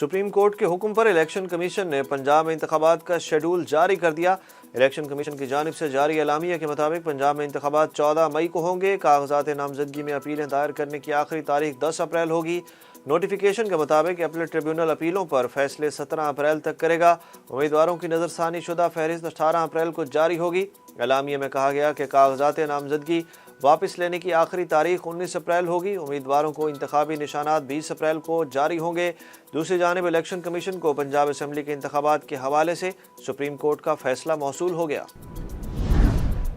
Supreme court के हुक्म पर इलेक्शन कमीशन ने पंजाब में इंतखाबात का शेड्यूल जारी कर दिया। इलेक्शन कमीशन की जानिब से जारी एलामिया के मुताबिक पंजाब में इंतखाबात 14 मई को होंगे। कागजात नामजदगी में अपीलें दायर करने की आखिरी तारीख 10 अप्रैल होगी। नोटिफिकेशन के मुताबिक अपीलेट ट्रिब्यूनल अपीलों पर फैसले 17 अप्रैल तक करेगा। उम्मीदवारों की नज़रसानी शुदा फहरिस्त 18 अप्रैल को जारी होगी। एलामिया में कहा गया कि कागजात नामजदगी वापस लेने की आखिरी तारीख 19 अप्रैल होगी। उम्मीदवारों को इंतखाबी निशानात 20 अप्रैल को जारी होंगे। दूसरी जानिब इलेक्शन कमीशन को पंजाब असम्बली के इंतखाबात के हवाले से सुप्रीम कोर्ट का फैसला मौसूल हो गया।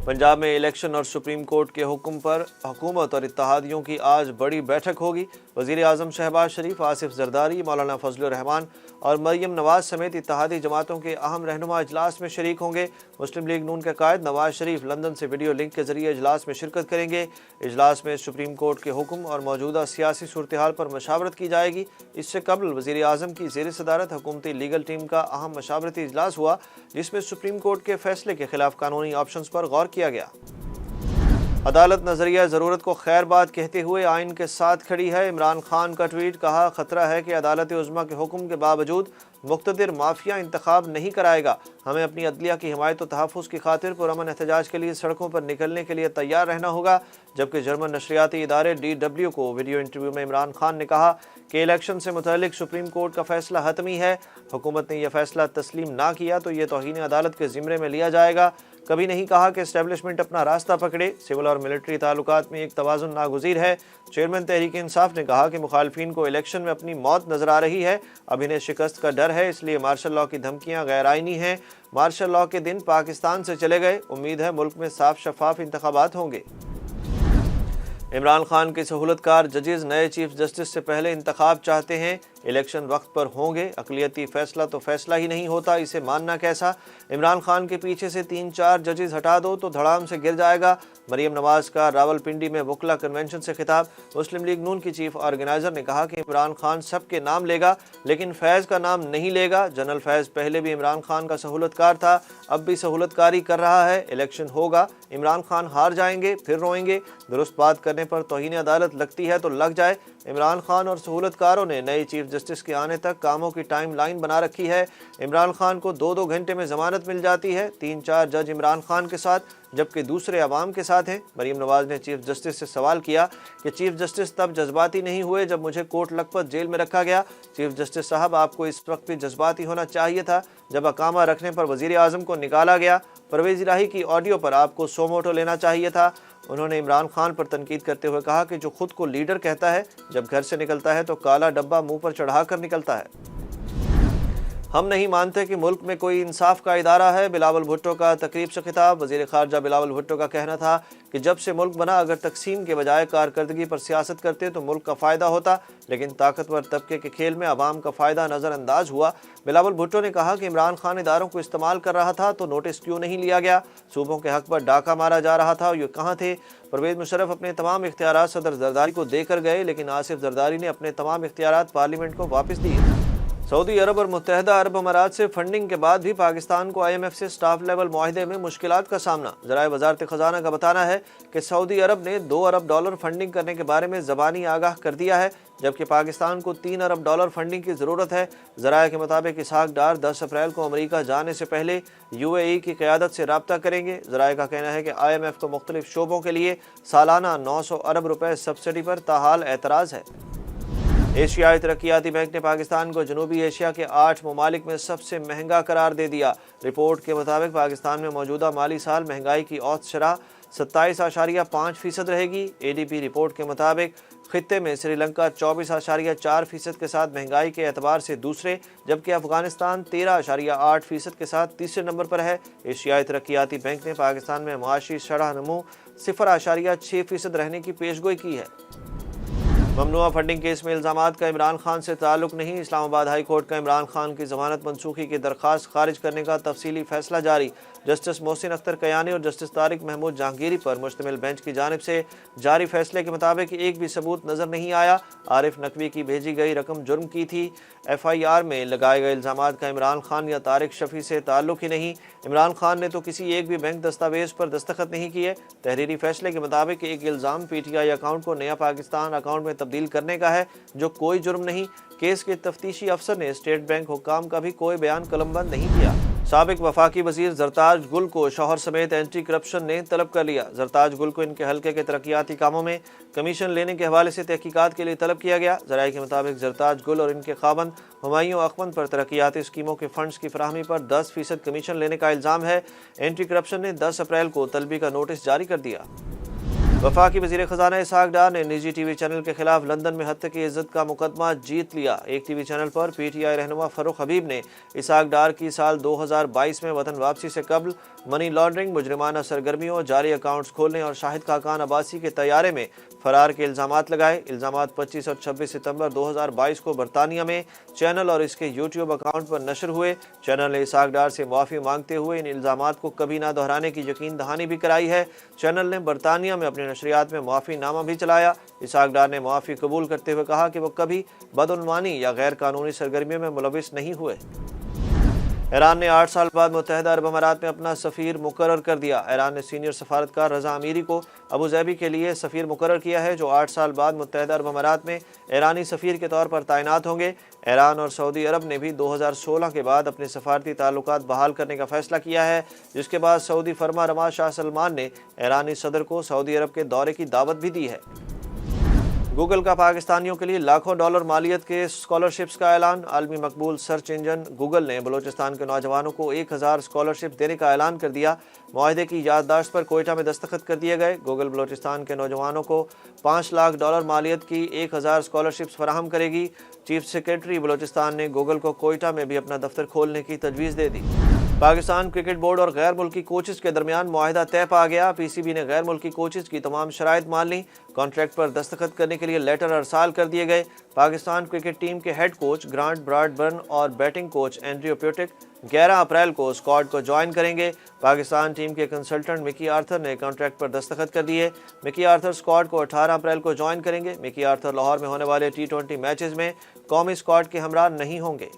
पंजाब में इलेक्शन और सुप्रीम कोर्ट के हुक्म पर हुकूमत और इत्तेहादियों की आज बड़ी बैठक होगी। वज़ीर आज़म शहबाज शरीफ, आसिफ जरदारी, मौलाना फजलुर रहमान और मरियम नवाज समेत इत्तेहादी जमातों के अहम रहनुमा इजलास में शरीक होंगे। मुस्लिम लीग नून के कायद नवाज शरीफ लंदन से वीडियो लिंक के जरिए इजलास में शिरकत करेंगे। इजलास में सुप्रीम कोर्ट के हुक्म और मौजूदा सियासी सूरत हाल पर मशावरत की जाएगी। इससे कबल वज़ीर आज़म की ज़ेर सदारत हुकूमती लीगल टीम का अहम मशावरती इजलास हुआ, जिसमें सुप्रीम कोर्ट के फैसले के खिलाफ कानूनी ऑप्शंस पर गौर किया गया। अदालत नजरिया ज़रूरत को खैर बात कहते हुए आइन के साथ खड़ी है। इमरान खान का ट्वीट, कहा खतरा है कि अदालत उज़्मा के हुक्म के बावजूद मुक़्तदिर माफिया इंतखाब नहीं कराएगा। हमें अपनी अदलिया की हिमायत और तहफ़्फ़ुज़ की खातिर पुरअमन एहतजाज के लिए सड़कों पर निकलने के लिए तैयार रहना होगा। जबकि जर्मन नशरियाती इदारे DW को वीडियो इंटरव्यू में इमरान खान ने कहा कि इलेक्शन से मुतल्लिक सुप्रीम कोर्ट का फैसला हतमी है। हुकूमत ने यह फैसला तस्लीम ना किया तो ये तौहीन अदालत के ज़िम्मे में लिया जाएगा। कभी नहीं कहा कि एस्टेब्लिशमेंट अपना रास्ता पकड़े। सिविल और मिलिट्री ताल्लुकात में एक तवाज़ुन नागुज़ीर है। चेयरमैन तहरीक इंसाफ ने कहा कि मुखालफिन को इलेक्शन में अपनी मौत नजर आ रही है। अब इन्हें शिकस्त का डर है, इसलिए मार्शल लॉ की धमकियां गैर आइनी हैं। मार्शल लॉ के दिन पाकिस्तान से चले गए। उम्मीद है मुल्क में साफ शफाफ इंतखाबात होंगे। इमरान खान के सहूलतकार जजेस नए चीफ जस्टिस से पहले इंतखाब चाहते हैं। इलेक्शन वक्त पर होंगे। अक़लियती फैसला तो फैसला ही नहीं होता, इसे मानना कैसा। इमरान खान के पीछे से 3-4 जजेस हटा दो तो धड़ाम से गिर जाएगा। मरियम नवाज का रावलपिंडी में वकला कन्वेंशन से खिताब। मुस्लिम लीग नून की चीफ ऑर्गेनाइजर ने कहा कि इमरान खान सबके नाम लेगा लेकिन फैज़ का नाम नहीं लेगा। जनरल फैज़ पहले भी इमरान खान का सहूलतकार था, अब भी सहूलतकारी कर रहा है। इलेक्शन होगा, इमरान खान हार जाएंगे, फिर रोएंगे। दुरुस्त बात करने पर तौहीन अदालत लगती है तो लग जाए। इमरान खान और सहूलतकारों ने नए चीफ जस्टिस के आने तक कामों की टाइम लाइन बना रखी है। इमरान खान को 2-2 घंटे में जमानत मिल जाती है। 3-4 जज इमरान खान के साथ जबकि दूसरे अवाम के साथ हैं। मरियम नवाज ने चीफ जस्टिस से सवाल किया कि चीफ जस्टिस तब जज्बाती नहीं हुए जब मुझे कोर्ट लखपत जेल में रखा गया। चीफ जस्टिस साहब, आपको इस वक्त भी जज्बाती होना चाहिए था जब अकामा रखने पर वज़ीर आज़म को निकाला गया। परवेज़ इलाही की ऑडियो पर आपको सो मोटो लेना चाहिए था। उन्होंने इमरान खान पर तनकीद करते हुए कहा कि जो खुद को लीडर कहता है, जब घर से निकलता है तो काला डब्बा मुंह पर चढ़ाकर निकलता है। हम नहीं मानते कि मुल्क में कोई इंसाफ का इदारा है। बिलावल भुट्टो का तकरीब से खिताब। वज़ीर ख़ारजा बिलावल भुट्टो का कहना था कि जब से मुल्क बना, अगर तकसीम के बजाय कारकर्दगी पर सियासत करते तो मुल्क का फ़ायदा होता, लेकिन ताकतवर तबके के खेल में अवाम का फ़ायदा नज़रअंदाज हुआ। बिलावल भुट्टो ने कहा कि इमरान खान इदारों को इस्तेमाल कर रहा था तो नोटिस क्यों नहीं लिया गया। सूबों के हक़ पर डाका मारा जा रहा था, ये कहाँ थे। परवेज़ मुशर्रफ अपने तमाम इख्तियारात सदर जरदारी को देकर गए, लेकिन आसिफ जरदारी ने अपने तमाम इख्तियारात पार्लियामेंट को वापस दिए। सऊदी अरब और मुत्तहिदा अरब अमारात से फंडिंग के बाद भी पाकिस्तान को IMF से स्टाफ लेवल मुआहदे में मुश्किलात का सामना। ज़राए वज़ारत ख़ज़ाना का बताना है कि सऊदी अरब ने $2 अरब फंडिंग करने के बारे में ज़बानी आगाह कर दिया है, जबकि पाकिस्तान को $3 अरब फंडिंग की ज़रूरत है। ज़राए के मुताबिक इसहाक डार 10 अप्रैल को अमरीका जाने से पहले UAE की क़यादत से रब्ता करेंगे। ज़राए का कहना है कि IMF को मुख्तलिफ शोबों के लिए सालाना 900 अरब रुपए सब्सिडी पर ताहाल एतराज़ है। एशियाई तरक्याती बैंक ने पाकिस्तान को जनूबी एशिया के 8 ममालिक में सबसे महंगा करार दे दिया। रिपोर्ट के मुताबिक पाकिस्तान में मौजूदा माली साल महंगाई की औसत शरह 27.5% रहेगी। ADB रिपोर्ट के मुताबिक खित्ते में श्रीलंका 24.4% के साथ महंगाई के एतबार से दूसरे, जबकि अफगानिस्तान 13.8% के साथ तीसरे नंबर पर है। एशियाई तरक्याती बैंक ने पाकिस्तान में मुआशी शरह नमू 0.6% रहने की पेशगोई की है। ममनुआ फंडिंग केस में इल्ज़ामात का इमरान खान से ताल्लुक़ नहीं। इस्लामाबाद हाई कोर्ट का इमरान खान की ज़मानत मनसूखी की दरख्वास्त खारिज करने का तफसीली फैसला जारी। जस्टिस मोहसिन अख्तर कयानी और जस्टिस तारिक महमूद जहांगीरी पर मुश्तमिल बेंच की जानिब से जारी फैसले के मुताबिक एक भी सबूत नजर नहीं आया। आरिफ नकवी की भेजी गई रकम जुर्म की थी। FIR में लगाए गए इल्जामात का इमरान खान या तारिक शफी से ताल्लुक ही नहीं। इमरान खान ने तो किसी एक भी बैंक दस्तावेज पर दस्तखत नहीं किए। तहरीरी फैसले के मुताबिक एक इल्ज़ाम PTI अकाउंट को नया पाकिस्तान अकाउंट में तब्दील करने का है, जो कोई जुर्म नहीं। केस के तफ्तीशी अफसर ने स्टेट बैंक हुक्काम का भी कोई बयान कलमबंद नहीं किया। साबिक वफाकी वजीर जरताज गुल को शौहर समेत एंटी करप्शन ने तलब कर लिया। जरताज गुल को इनके हल्के के तरक्याती कामों में कमीशन लेने के हवाले से तहकीकात के लिए तलब किया गया। जराये के मुताबिक जरताज गुल और इनके खाबन हुमायूं अखवंद पर तरक्याती स्कीमों के फंड्स की फराहमी पर 10% कमीशन लेने का इल्ज़ाम है। एंटी करप्शन ने 10 अप्रैल को तलबी का नोटिस जारी कर दिया। वफाकी वज़ीर ख़जाना इसहाक डार ने निजी TV चैनल के खिलाफ लंदन में हत्या की इज्जत का मुकदमा जीत लिया। एक TV चैनल पर PTI रहनुमा फरूख हबीब ने इसहाक डार की साल 2022 में वतन वापसी से कबल मनी लॉन्ड्रिंग, मुजरिमाना सरगर्मियों, जारी अकाउंट्स खोलने और शाहिद खाकान अब्बासी के तैयारे में फरार के इल्ज़ामात लगाए। इल्ज़ामात 25 और 26 सितंबर 2022 को बरतानिया में चैनल और इसके YouTube अकाउंट पर नशर हुए। चैनल ने इसहाक डार से माफ़ी मांगते हुए इन इल्ज़ामात को कभी ना दोहराने की यकीन दहानी भी कराई है। चैनल ने बरतानिया में अपने नशरियात में माफ़ी नामा भी चलाया। इसहाक डार ने माफ़ी कबूल करते हुए कहा कि वो कभी बदउनवानी या गैर कानूनी सरगर्मियों में मुलविस नहीं हुए। ईरान ने 8 साल बाद मुत्तहिदा अरब अमारात में अपना सफ़ीर मुकर्रर कर दिया। ईरान ने सीनियर सफारतकार रज़ा अमीरी को अबू धाबी के लिए सफ़ीर मुकर्रर किया है, जो 8 साल बाद मुत्तहिदा अरब अमारात में ईरानी सफ़ीर के तौर पर तैनात होंगे। ईरान और सऊदी अरब ने भी 2016 के बाद अपने सफारती ताल्लुकात बहाल करने का फैसला किया है, जिसके बाद सऊदी फरमा रवा शाह सलमान ने ईरानी सदर को सऊदी अरब के दौरे की दावत भी दी है। गूगल का पाकिस्तानियों के लिए लाखों डॉलर मालियत के स्कॉलरशिप्स का ऐलान। आलमी मकबूल सर्च इंजन गूगल ने बलोचिस्तान के नौजवानों को 1000 स्कॉलरशिप देने का ऐलान कर दिया। मुआहदे की याददाश्त पर कोयटा में दस्तखत कर दिए गए। गूगल बलोचिस्तान के नौजवानों को 5 लाख डॉलर मालियत की 1000 स्कॉलरशिप्स फराहम करेगी। चीफ सेक्रेटरी बलोचिस्तान ने गूगल को कोयटा में भी अपना दफ्तर खोलने की तजवीज़ दे दी। पाकिस्तान क्रिकेट बोर्ड और गैर मुल्की कोचेस के दरमियान मुआहिदा तय पा गया। PCB ने गैर मुल्की कोचेस की तमाम शराइत मान ली। कॉन्ट्रैक्ट पर दस्तखत करने के लिए लेटर अरसाल कर दिए गए। पाकिस्तान क्रिकेट टीम के हेड कोच ग्रांट ब्रॉडबर्न और बैटिंग कोच एंड्रयू प्यूटिक 11 अप्रैल को स्क्वाड को ज्वाइन करेंगे। पाकिस्तान टीम के कंसल्टेंट मिकी आर्थर ने कॉन्ट्रैक्ट पर दस्तखत कर दिए। मिकी आर्थर स्क्वाड को 18 अप्रैल को ज्वाइन करेंगे। मिकी आर्थर लाहौर में होने वाले T20 मैचेस में कौमी स्क्वाड के हमरा नहीं होंगे।